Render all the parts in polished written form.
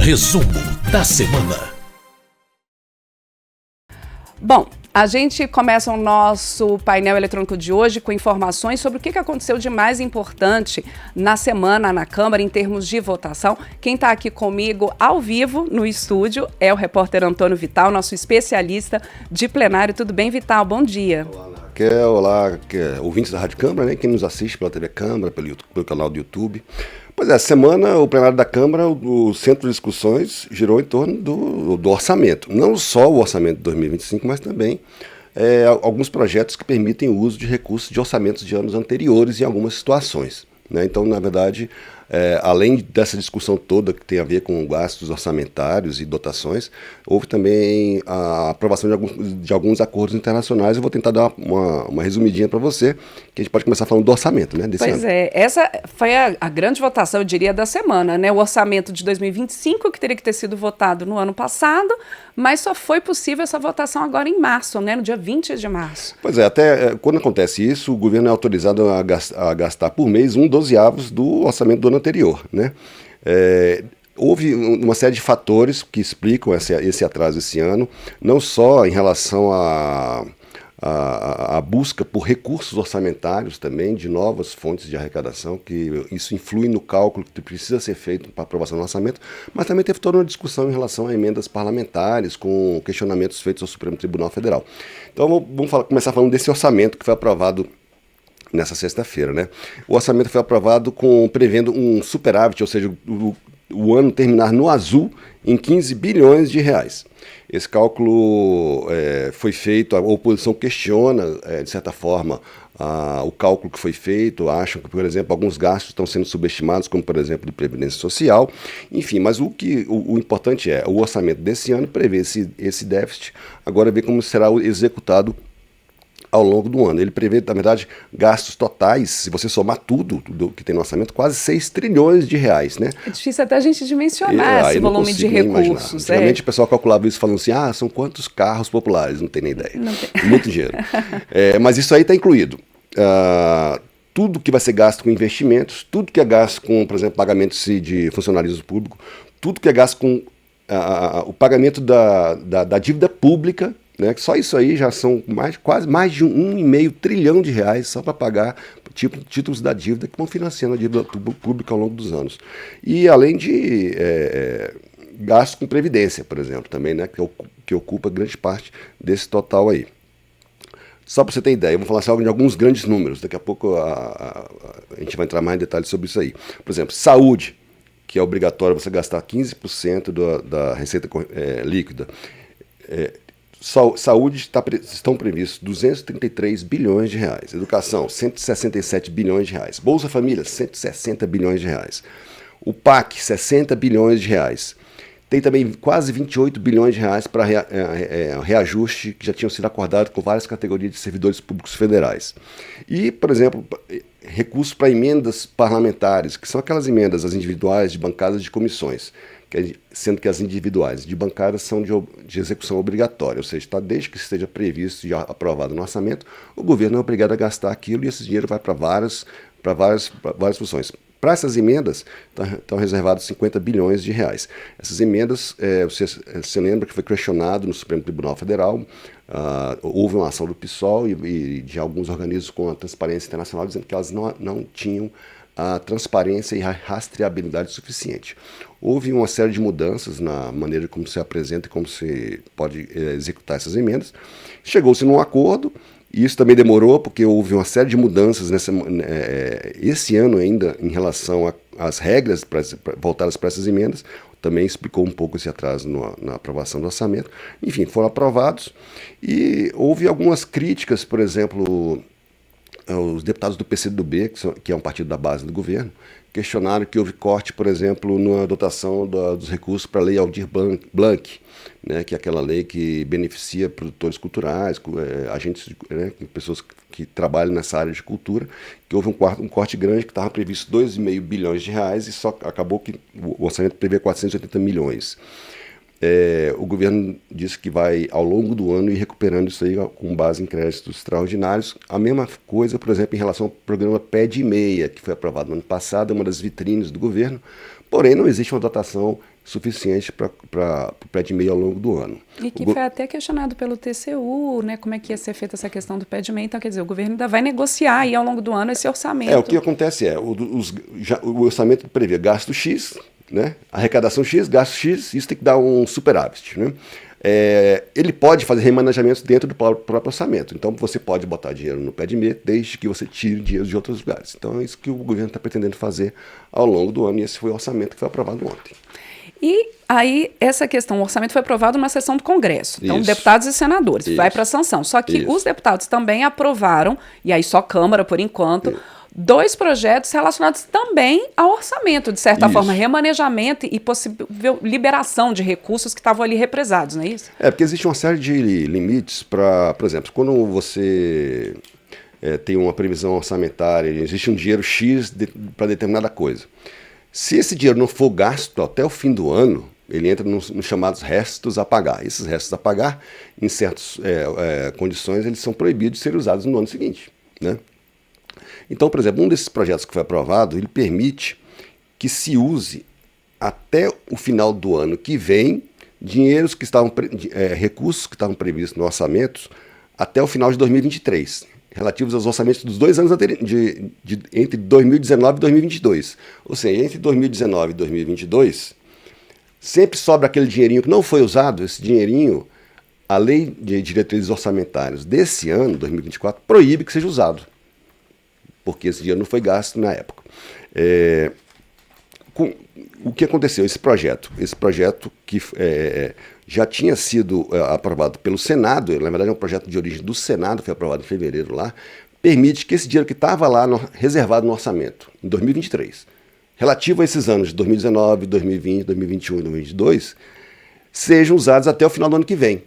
Resumo da semana. Bom, a gente começa o nosso painel eletrônico de hoje com informações sobre o que aconteceu de mais importante na semana na Câmara em termos de votação. Quem está aqui comigo ao vivo no estúdio é o repórter Antônio Vital, nosso especialista de plenário. Tudo bem, Vital? Bom dia. Olá, Raquel. Olá, ouvintes da Rádio Câmara, né? Quem nos assiste pela TV Câmara, pelo canal do YouTube. Pois é, essa semana o plenário da Câmara, o centro de discussões girou em torno do orçamento. Não só o orçamento de 2025, mas também alguns projetos que permitem o uso de recursos de orçamentos de anos anteriores em algumas situações, né? Então, na verdade, além dessa discussão toda que tem a ver com gastos orçamentários e dotações, houve também a aprovação de alguns acordos internacionais. Eu vou tentar dar uma resumidinha para você, que a gente pode começar falando do orçamento, né, desse ano. Pois é, essa foi a grande votação, eu diria, da semana, né? O orçamento de 2025, que teria que ter sido votado no ano passado, mas só foi possível essa votação agora em março, né? No dia 20 de março. Pois é, até quando acontece isso, o governo é autorizado a gastar por mês 1/12 do orçamento do ano anterior, né? Houve uma série de fatores que explicam esse atraso esse ano, não só em relação à busca por recursos orçamentários também, de novas fontes de arrecadação, que isso influi no cálculo que precisa ser feito para aprovação do orçamento, mas também teve toda uma discussão em relação a emendas parlamentares, com questionamentos feitos ao Supremo Tribunal Federal. Então vamos começar falando desse orçamento que foi aprovado nessa sexta-feira, né? O orçamento foi aprovado prevendo um superávit, ou seja, o ano terminar no azul em 15 bilhões de reais. Esse cálculo foi feito, a oposição questiona, de certa forma, o cálculo que foi feito, acham que, por exemplo, alguns gastos estão sendo subestimados, como, por exemplo, de previdência social, enfim, mas o importante o orçamento desse ano prevê esse déficit, agora ver como será executado ao longo do ano. Ele prevê, na verdade, gastos totais, se você somar tudo que tem no orçamento, quase 6 trilhões de reais, né? É difícil até a gente dimensionar esse volume de recursos. Antigamente o pessoal calculava isso falando assim, são quantos carros populares? Não tem nem ideia. Não tem. Muito dinheiro. Mas isso aí está incluído. Tudo que vai ser gasto com investimentos, tudo que é gasto com, por exemplo, pagamentos de funcionalismo público, tudo que é gasto com o pagamento da dívida pública, né, que só isso aí já são quase mais de 1,5 trilhão de reais só para pagar títulos da dívida que vão financiando a dívida pública ao longo dos anos. E além de gastos com previdência, por exemplo, também, né, que ocupa grande parte desse total aí. Só para você ter ideia, eu vou falar só de alguns grandes números, daqui a pouco a gente vai entrar mais em detalhes sobre isso aí. Por exemplo, saúde, que é obrigatório você gastar 15% da receita líquida. Saúde estão previstos 233 bilhões de reais. Educação, 167 bilhões de reais. Bolsa Família, 160 bilhões de reais. O PAC, 60 bilhões de reais. Tem também quase 28 bilhões de reais para reajuste que já tinham sido acordados com várias categorias de servidores públicos federais. E, por exemplo, recursos para emendas parlamentares, que são aquelas emendas, as individuais, de bancadas de comissões, sendo que as individuais de bancadas são de execução obrigatória, ou seja, desde que esteja previsto e aprovado no orçamento, o governo é obrigado a gastar aquilo e esse dinheiro vai para várias funções. Para essas emendas, estão reservados 50 bilhões de reais. Essas emendas, você lembra que foi questionado no Supremo Tribunal Federal, houve uma ação do PSOL e de alguns organismos com a Transparência Internacional dizendo que elas não tinham a transparência e a rastreabilidade suficiente. Houve uma série de mudanças na maneira como se apresenta e como se pode executar essas emendas. Chegou-se num acordo, e isso também demorou, porque houve uma série de mudanças esse ano ainda em relação às regras voltadas para essas emendas. Também explicou um pouco esse atraso na aprovação do orçamento. Enfim, foram aprovados e houve algumas críticas, por exemplo, os deputados do PCdoB, que é um partido da base do governo, questionaram que houve corte, por exemplo, na dotação dos recursos para a Lei Aldir Blanc, né, que é aquela lei que beneficia produtores culturais, agentes, pessoas que trabalham nessa área de cultura, que houve um corte grande que estava previsto 2,5 bilhões de reais e só acabou que o orçamento prevê 480 milhões. O governo disse que vai, ao longo do ano, ir recuperando isso aí com base em créditos extraordinários. A mesma coisa, por exemplo, em relação ao programa Pé de Meia, que foi aprovado no ano passado, é uma das vitrines do governo. Porém, não existe uma dotação suficiente para o pé de meia ao longo do ano. E que foi até questionado pelo TCU, né, como é que ia ser feita essa questão do pé de meia. Então, quer dizer, o governo ainda vai negociar aí ao longo do ano esse orçamento. O que acontece o orçamento prevê gasto X, né, arrecadação X, gasto X, isso tem que dar um superávit, né? Ele pode fazer remanejamentos dentro do próprio orçamento. Então, você pode botar dinheiro no pé de meia, desde que você tire dinheiro de outros lugares. Então, é isso que o governo está pretendendo fazer ao longo do ano, e esse foi o orçamento que foi aprovado ontem. E aí, essa questão, o orçamento foi aprovado numa sessão do Congresso. Então, Isso. deputados e senadores, Isso. vai para sanção. Só que Isso. os deputados também aprovaram, e aí só Câmara por enquanto, 2 projetos relacionados também ao orçamento, de certa Isso. forma, remanejamento e possível liberação de recursos que estavam ali represados, não é isso? Porque existe uma série de limites para, por exemplo, quando você tem uma previsão orçamentária, existe um dinheiro X para determinada coisa. Se esse dinheiro não for gasto até o fim do ano, ele entra nos chamados restos a pagar. Esses restos a pagar, em certas condições, eles são proibidos de serem usados no ano seguinte, né? Então, por exemplo, um desses projetos que foi aprovado, ele permite que se use até o final do ano que vem recursos que estavam previstos no orçamento até o final de 2023, relativos aos orçamentos dos 2 anos entre 2019 e 2022. Ou seja, entre 2019 e 2022, sempre sobra aquele dinheirinho que não foi usado. Esse dinheirinho, a lei de diretrizes orçamentárias desse ano, 2024, proíbe que seja usado, porque esse dinheiro não foi gasto na época. O que aconteceu? Esse projeto que já tinha sido aprovado pelo Senado, na verdade é um projeto de origem do Senado, foi aprovado em fevereiro lá, permite que esse dinheiro que estava lá reservado no orçamento, em 2023, relativo a esses anos de 2019, 2020, 2021 e 2022, sejam usados até o final do ano que vem,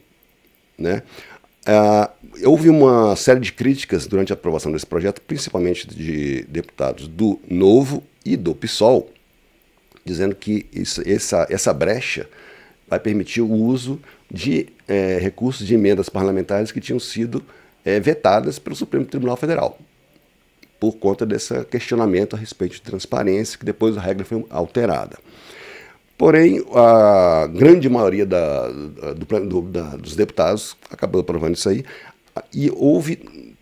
né? Houve uma série de críticas durante a aprovação desse projeto, principalmente de deputados do Novo e do PSOL, dizendo que essa brecha vai permitir o uso de recursos de emendas parlamentares que tinham sido vetadas pelo Supremo Tribunal Federal, por conta desse questionamento a respeito de transparência, que depois a regra foi alterada. Porém, a grande maioria dos deputados acabou aprovando isso aí, e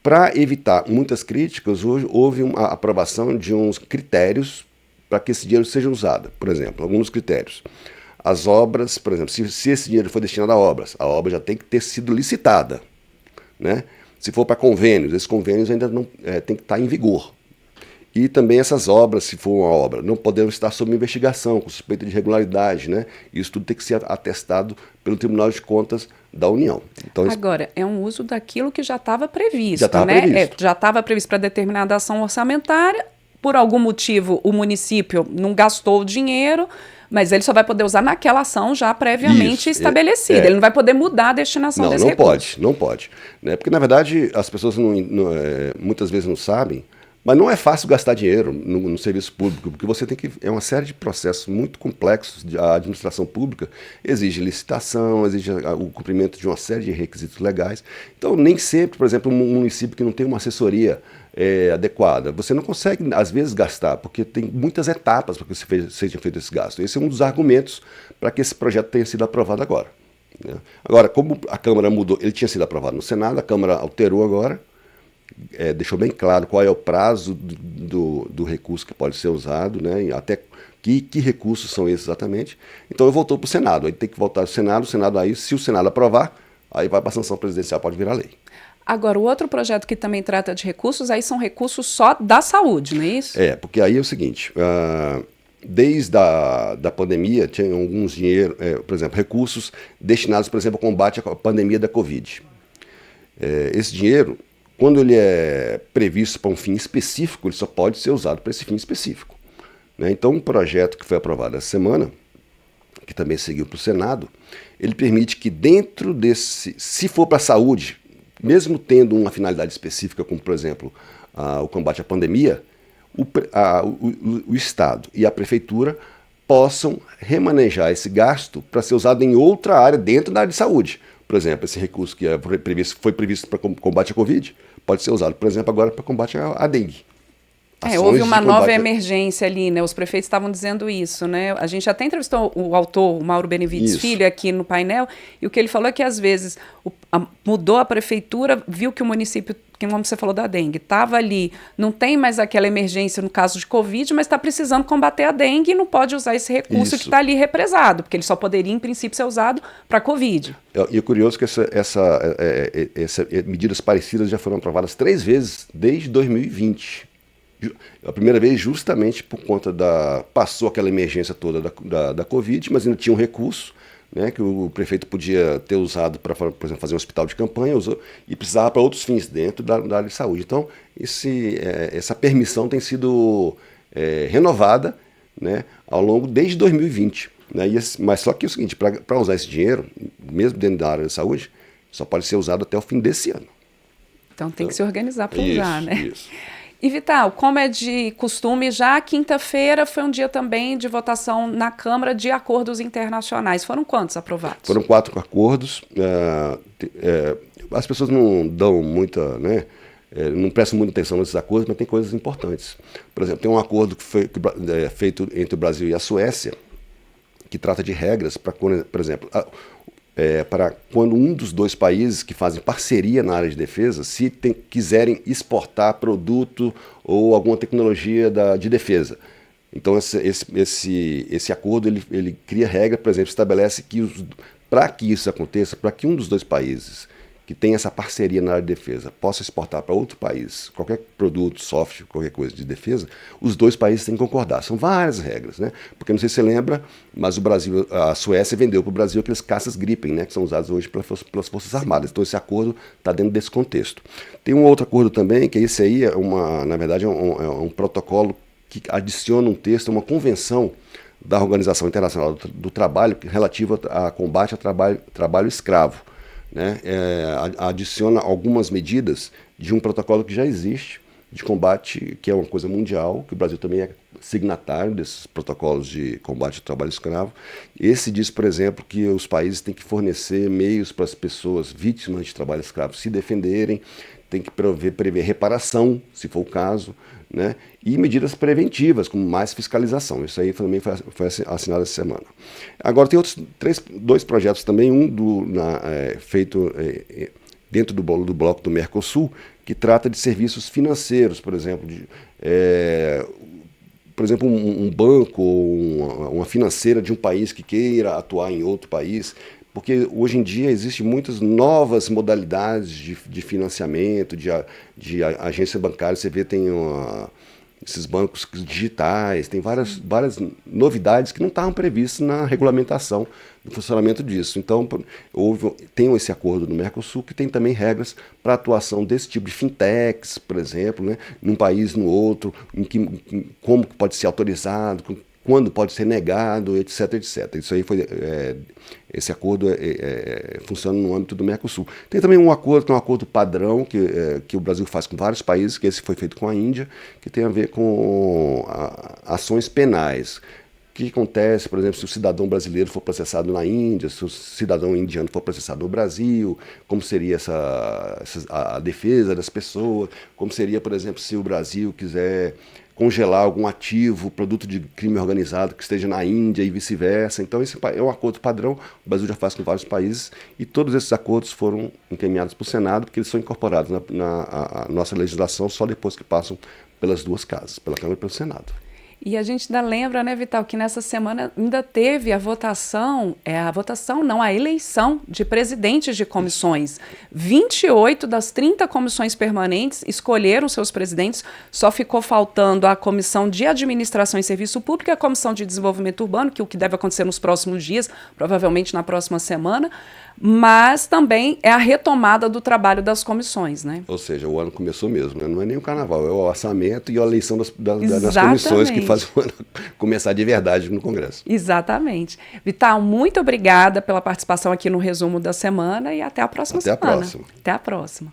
para evitar muitas críticas, houve uma aprovação de uns critérios para que esse dinheiro seja usado. Por exemplo, alguns critérios. As obras, por exemplo, se esse dinheiro for destinado a obra já tem que ter sido licitada, né? Se for para convênios, esses convênios ainda não tem que estar em vigor. E também essas obras, se for uma obra, não podem estar sob investigação, com suspeita de irregularidade, né? Isso tudo tem que ser atestado pelo Tribunal de Contas da União. Então, agora, é um uso daquilo que já estava previsto, já estava né? previsto. Já estava previsto para determinada ação orçamentária, por algum motivo o município não gastou o dinheiro, mas ele só vai poder usar naquela ação já previamente estabelecida. Ele não vai poder mudar a destinação desse recurso. Não pode. Né? Porque, na verdade, as pessoas muitas vezes não sabem, mas não é fácil gastar dinheiro no serviço público, porque você tem que... É uma série de processos muito complexos. A administração pública exige licitação, exige o cumprimento de uma série de requisitos legais. Então, nem sempre, por exemplo, um município que não tem uma assessoria adequada, você não consegue, às vezes, gastar, porque tem muitas etapas para que seja feito esse gasto. Esse é um dos argumentos para que esse projeto tenha sido aprovado agora, né? Agora, como a Câmara mudou, ele tinha sido aprovado no Senado, a Câmara alterou agora, deixou bem claro qual é o prazo do recurso que pode ser usado, né? Até que recursos são esses exatamente. Então, voltou para o Senado. Aí tem que voltar ao Senado. O Senado aí, se o Senado aprovar, aí vai para a sanção presidencial, pode virar lei. Agora, o outro projeto que também trata de recursos, aí são recursos só da saúde, não é isso? Porque aí é o seguinte, desde a pandemia, tinha alguns dinheiro, por exemplo, recursos destinados, por exemplo, ao combate à pandemia da Covid. Esse dinheiro, quando ele é previsto para um fim específico, ele só pode ser usado para esse fim específico, né? Então, um projeto que foi aprovado essa semana, que também seguiu para o Senado, ele permite que dentro desse, se for para a saúde, mesmo tendo uma finalidade específica, como, por exemplo, o combate à pandemia, o Estado e a Prefeitura possam remanejar esse gasto para ser usado em outra área dentro da área de saúde. Por exemplo, esse recurso que foi previsto para combate à Covid, pode ser usado, por exemplo, agora para combate à dengue. Houve uma nova combate emergência ali, né? Os prefeitos estavam dizendo isso, né? A gente até entrevistou o autor, o Mauro Benevides Isso. Filho, aqui no painel, e o que ele falou é que, às vezes, mudou a prefeitura, viu que o município, como você falou da dengue, estava ali, não tem mais aquela emergência no caso de Covid, mas está precisando combater a dengue e não pode usar esse recurso Isso. que está ali represado, porque ele só poderia, em princípio, ser usado para Covid. E é curioso que medidas parecidas já foram aprovadas 3 vezes desde 2020. A primeira vez justamente por conta passou aquela emergência toda da Covid, mas ainda tinha um recurso, né, que o prefeito podia ter usado para, por exemplo, fazer um hospital de campanha, usou, e precisava para outros fins dentro da área de saúde. Então, essa permissão tem sido renovada, né, ao longo desde 2020. Né, mas só que é o seguinte, para usar esse dinheiro, mesmo dentro da área de saúde, só pode ser usado até o fim desse ano. Então tem que se organizar para usar, né? Isso. E Vital, como é de costume, já quinta-feira foi um dia também de votação na Câmara de acordos internacionais. Foram quantos aprovados? Foram 4 acordos. As pessoas não dão muita, né, não prestam muita atenção nesses acordos, mas tem coisas importantes. Por exemplo, tem um acordo que foi feito entre o Brasil e a Suécia, que trata de regras para, por exemplo, para quando um dos 2 países que fazem parceria na área de defesa, se quiserem exportar produto ou alguma tecnologia de defesa. Então esse acordo ele cria regra, por exemplo, estabelece que para que isso aconteça, para que um dos 2 países que tem essa parceria na área de defesa possa exportar para outro país qualquer produto, software, qualquer coisa de defesa, os 2 países têm que concordar. São várias regras, né? Porque não sei se você lembra, mas a Suécia vendeu para o Brasil aqueles caças Gripen, né, que são usados hoje pelas Forças Armadas. Então esse acordo está dentro desse contexto. Tem um outro acordo também, que esse aí na verdade é um protocolo que adiciona um texto, uma convenção da Organização Internacional do Trabalho relativa a combate ao trabalho escravo. Né, adiciona algumas medidas de um protocolo que já existe de combate, que é uma coisa mundial, que o Brasil também é signatário desses protocolos de combate ao trabalho escravo. Esse diz, por exemplo, que os países têm que fornecer meios para as pessoas vítimas de trabalho escravo se defenderem, tem que prever reparação, se for o caso, né, e medidas preventivas, como mais fiscalização. Isso aí também foi assinado essa semana. Agora tem outros 2 projetos também, feito dentro do bloco do Mercosul, que trata de serviços financeiros, por exemplo, um banco ou uma financeira de um país que queira atuar em outro país, porque hoje em dia existem muitas novas modalidades de financiamento, de agência bancária. Você vê, tem esses bancos digitais, tem várias novidades que não estavam previstas na regulamentação do funcionamento disso. Então, tem esse acordo no Mercosul que tem também regras para a atuação desse tipo de fintechs, por exemplo, né, num país, no outro, como pode ser autorizado, quando pode ser negado, etc, etc. Isso aí esse acordo funciona no âmbito do Mercosul. Tem também um acordo, que é um acordo padrão, que o Brasil faz com vários países, que esse foi feito com a Índia, que tem a ver com ações penais. O que acontece, por exemplo, se o cidadão brasileiro for processado na Índia, se o cidadão indiano for processado no Brasil, como seria a defesa das pessoas, como seria, por exemplo, se o Brasil quiser congelar algum ativo, produto de crime organizado que esteja na Índia e vice-versa. Então esse é um acordo padrão, o Brasil já faz com vários países, e todos esses acordos foram encaminhados para o Senado, porque eles são incorporados na nossa legislação só depois que passam pelas 2 casas, pela Câmara e pelo Senado. E a gente ainda lembra, né, Vital, que nessa semana ainda teve a eleição de presidentes de comissões. 28 das 30 comissões permanentes escolheram seus presidentes, só ficou faltando a Comissão de Administração e Serviço Público e a Comissão de Desenvolvimento Urbano, que é o que deve acontecer nos próximos dias, provavelmente na próxima semana, mas também é a retomada do trabalho das comissões, né? Ou seja, o ano começou mesmo, né? Não é nem o carnaval, é o orçamento e a eleição das comissões que faz o ano começar de verdade no Congresso. Exatamente. Vital, muito obrigada pela participação aqui no resumo da semana e até a próxima semana. Até a próxima. Até a próxima.